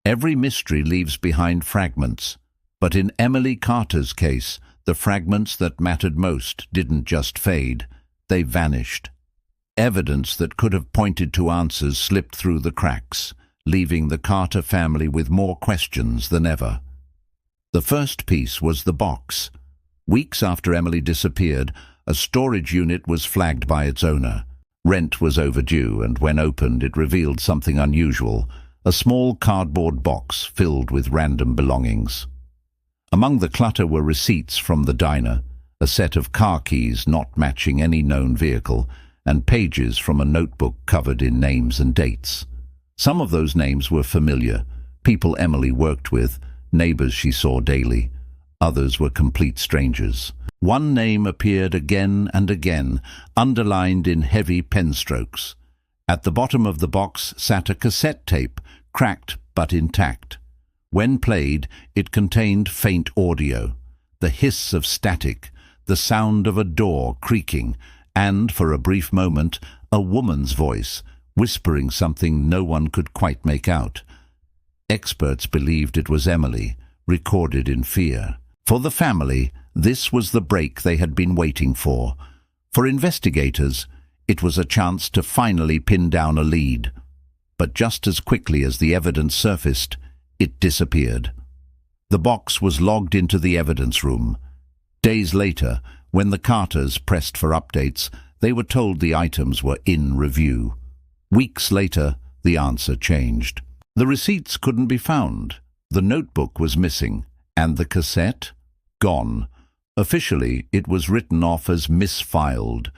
Every mystery leaves behind fragments, but in Emily Carter's case, the fragments that mattered most didn't just fade, they vanished. Evidence that could have pointed to answers slipped through the cracks, leaving the Carter family with more questions than ever. The first piece was the box. Weeks after Emily disappeared, a storage unit was flagged by its owner. Rent was overdue, and when opened, it revealed something unusual: a small cardboard box filled with random belongings. Among the clutter were receipts from the diner, a set of car keys not matching any known vehicle, and pages from a notebook covered in names and dates. Some of those names were familiar, people Emily worked with, neighbors she saw daily. Others were complete strangers. One name appeared again and again, underlined in heavy pen strokes. At the bottom of the box sat a cassette tape, cracked but intact. When played, it contained faint audio, the hiss of static, the sound of a door creaking, and, for a brief moment, a woman's voice, whispering something no one could quite make out. Experts believed it was Emily, recorded in fear. For the family, this was the break they had been waiting for. For investigators, it was a chance to finally pin down a lead. But just as quickly as the evidence surfaced, it disappeared. The box was logged into the evidence room. Days later, when the Carters pressed for updates, they were told the items were in review. Weeks later, the answer changed. The receipts couldn't be found. The notebook was missing, and the cassette? Gone. Officially, it was written off as misfiled.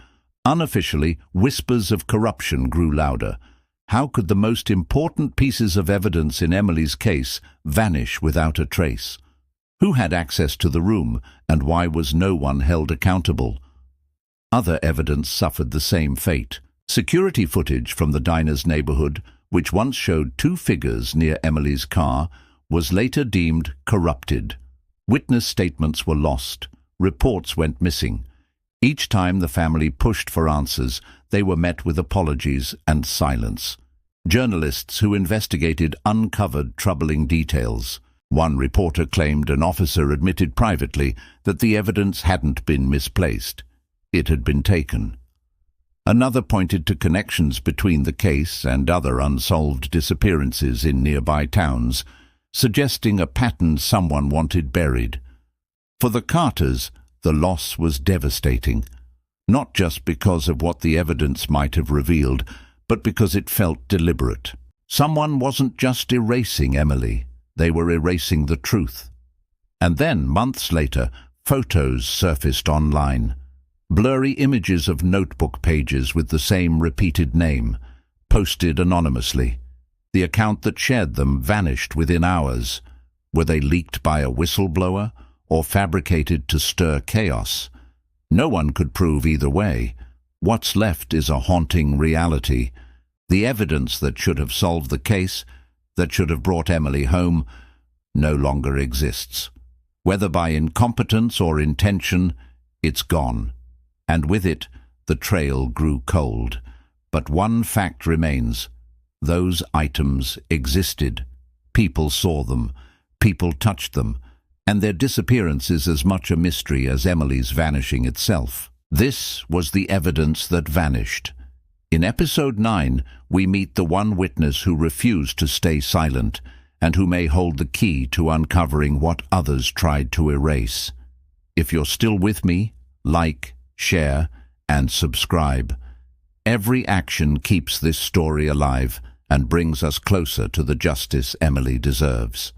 Unofficially, whispers of corruption grew louder. How could the most important pieces of evidence in Emily's case vanish without a trace? Who had access to the room, and why was no one held accountable? Other evidence suffered the same fate. Security footage from the diner's neighborhood, which once showed two figures near Emily's car, was later deemed corrupted. Witness statements were lost. Reports went missing. Each time the family pushed for answers, they were met with apologies and silence. Journalists who investigated uncovered troubling details. One reporter claimed an officer admitted privately that the evidence hadn't been misplaced. It had been taken. Another pointed to connections between the case and other unsolved disappearances in nearby towns, suggesting a pattern someone wanted buried. For the Carters, the loss was devastating, not just because of what the evidence might have revealed, but because it felt deliberate. Someone wasn't just erasing Emily, they were erasing the truth. And then, months later, photos surfaced online. Blurry images of notebook pages with the same repeated name, posted anonymously. The account that shared them vanished within hours. Were they leaked by a whistleblower or fabricated to stir chaos? No one could prove either way. What's left is a haunting reality. The evidence that should have solved the case, that should have brought Emily home, no longer exists. Whether by incompetence or intention, it's gone. And with it, the trail grew cold. But one fact remains. Those items existed. People saw them. People touched them. And their disappearance is as much a mystery as Emily's vanishing itself. This was the evidence that vanished. In episode 9, we meet the one witness who refused to stay silent and who may hold the key to uncovering what others tried to erase. If you're still with me, like, share, and subscribe. Every action keeps this story alive and brings us closer to the justice Emily deserves.